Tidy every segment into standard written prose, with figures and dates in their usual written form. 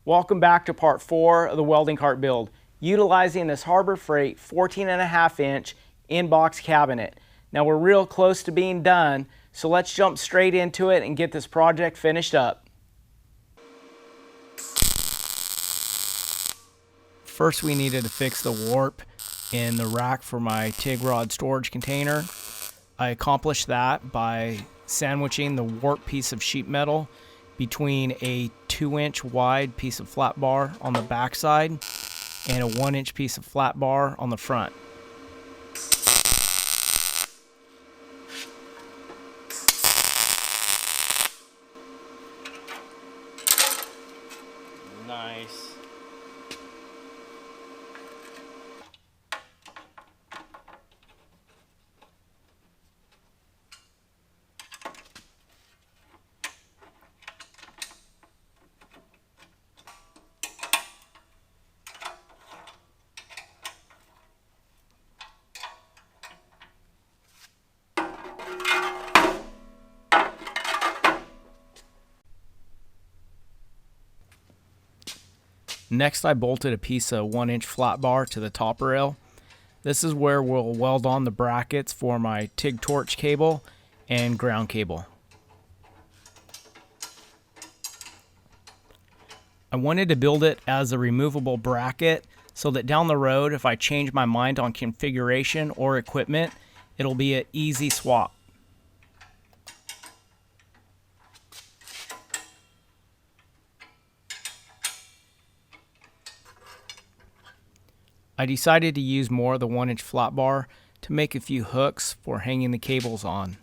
Welcome back to part 4 of the welding cart build, utilizing this Harbor Freight 14.5-inch in-box cabinet. Now we're real close to being done, so let's jump straight into it and get this project finished up. First we needed to fix the warp in the rack for my TIG rod storage container. I accomplished that by sandwiching the warp piece of sheet metal between a 2-inch wide piece of flat bar on the back side and a 1-inch piece of flat bar on the front. Nice. Next, I bolted a piece of 1-inch flat bar to the top rail. This is where we'll weld on the brackets for my TIG torch cable and ground cable. I wanted to build it as a removable bracket so that down the road, if I change my mind on configuration or equipment, it'll be an easy swap. I decided to use more of the 1-inch flat bar to make a few hooks for hanging the cables on.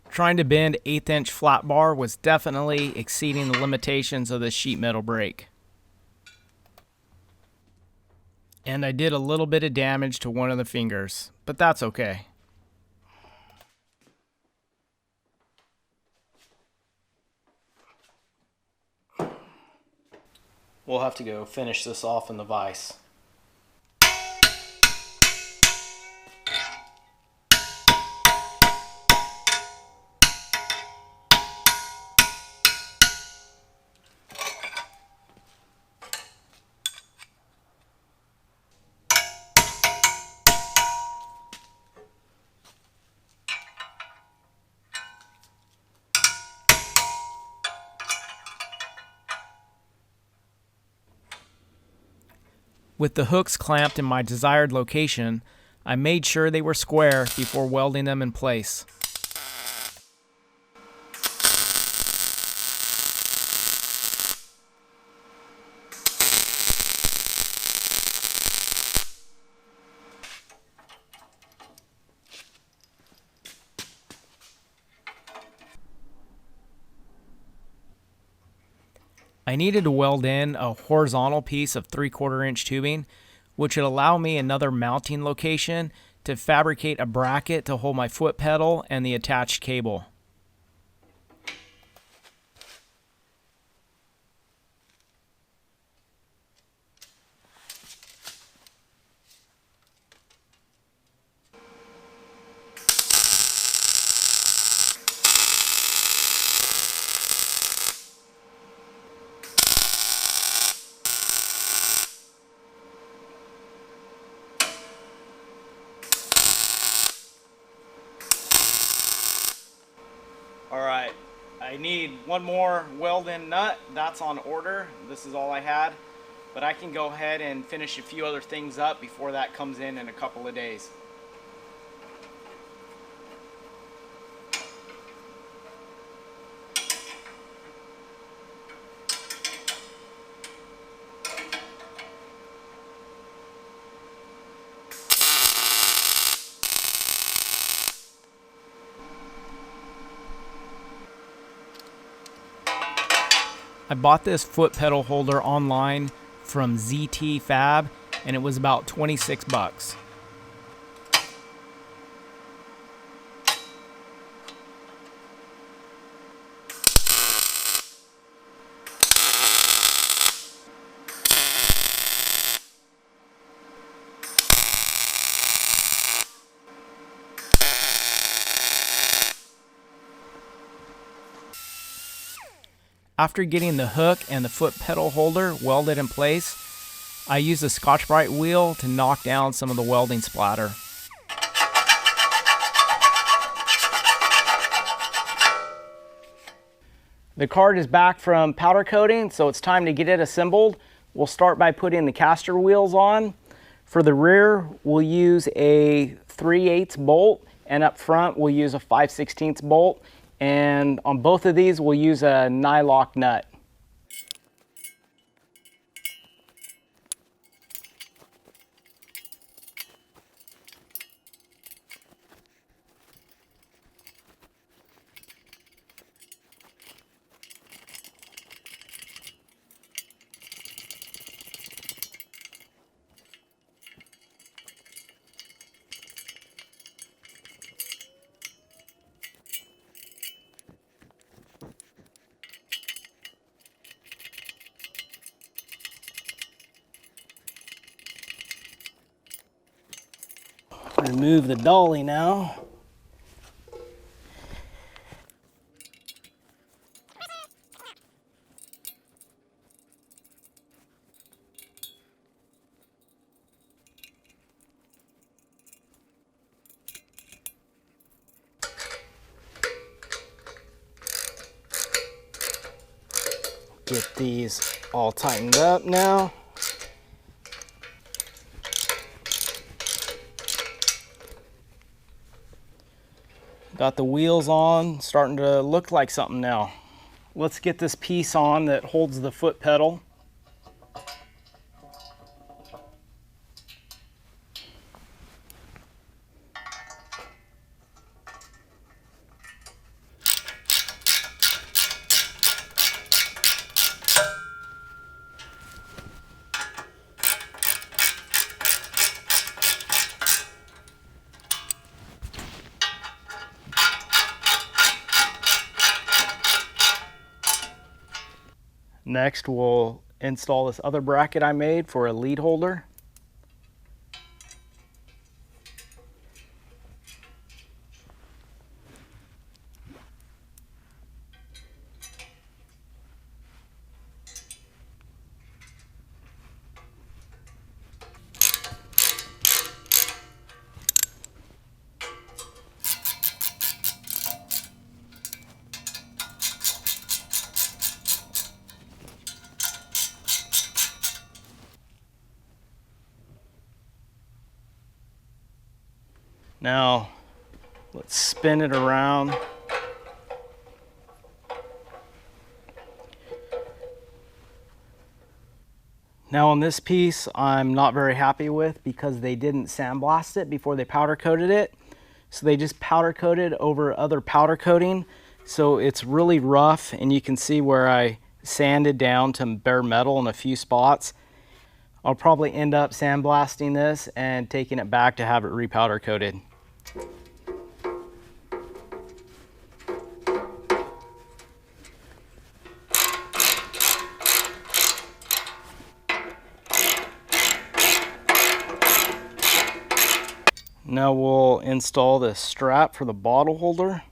Trying to bend 1/8-inch flat bar was definitely exceeding the limitations of the sheet metal brake. And I did a little bit of damage to one of the fingers, but that's okay. We'll have to go finish this off in the vise. With the hooks clamped in my desired location, I made sure they were square before welding them in place. I needed to weld in a horizontal piece of 3/4-inch tubing, which would allow me another mounting location to fabricate a bracket to hold my foot pedal and the attached cable. Alright, I need one more weld-in nut. That's on order. This is all I had. But I can go ahead and finish a few other things up before that comes in a couple of days. I bought this foot pedal holder online from ZT Fab, and it was about 26 bucks. After getting the hook and the foot pedal holder welded in place, I use a Scotch-Brite wheel to knock down some of the welding splatter. The cart is back from powder coating, so it's time to get it assembled. We'll start by putting the caster wheels on. For the rear, we'll use a 3/8 bolt, and up front, we'll use a 5/16 bolt. And on both of these, we'll use a nylock nut. Remove the dolly now. Get these all tightened up now. Got the wheels on, starting to look like something now. Let's get this piece on that holds the foot pedal. Next, we'll install this other bracket I made for a lead holder. Now, let's spin it around. Now on this piece, I'm not very happy with because they didn't sandblast it before they powder coated it. So they just powder coated over other powder coating. So it's really rough, and you can see where I sanded down to bare metal in a few spots. I'll probably end up sandblasting this and taking it back to have it repowder coated. Now we'll install the strap for the bottle holder.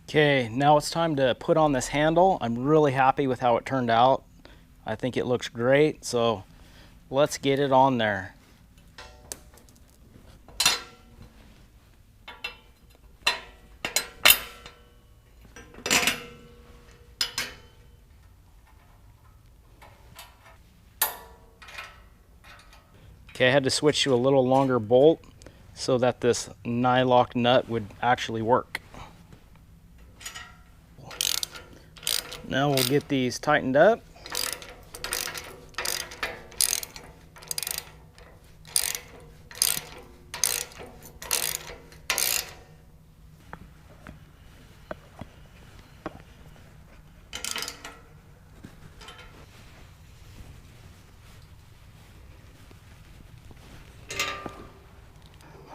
Okay, now it's time to put on this handle. I'm really happy with how it turned out. I think it looks great, so let's get it on there. Okay, I had to switch to a little longer bolt so that this nylock nut would actually work. Now we'll get these tightened up.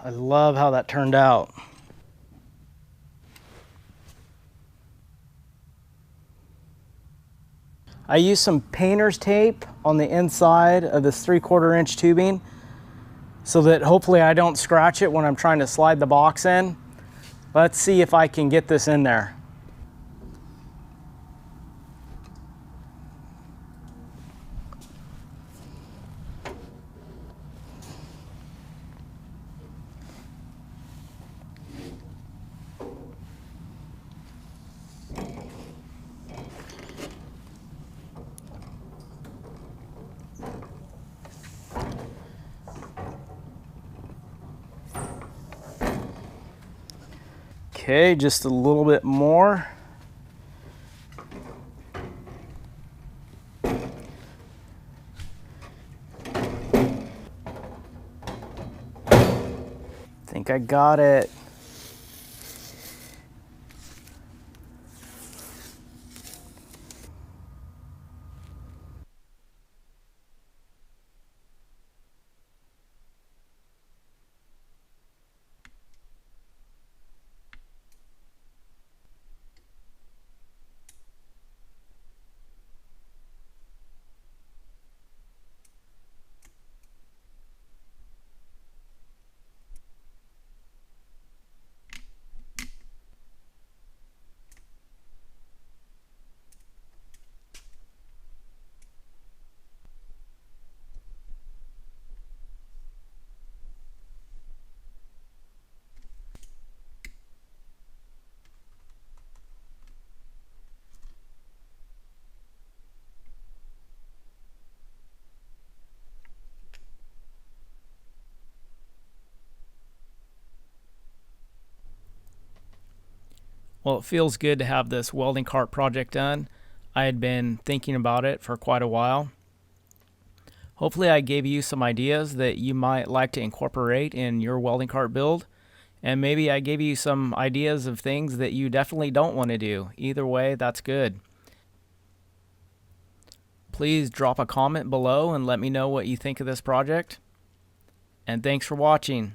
I love how that turned out. I used some painter's tape on the inside of this 3/4 inch tubing so that hopefully I don't scratch it when I'm trying to slide the box in. Let's see if I can get this in there. Okay, just a little bit more. Think I got it. Well, it feels good to have this welding cart project done. I had been thinking about it for quite a while. Hopefully I gave you some ideas that you might like to incorporate in your welding cart build. And maybe I gave you some ideas of things that you definitely don't want to do. Either way, that's good. Please drop a comment below and let me know what you think of this project. And thanks for watching.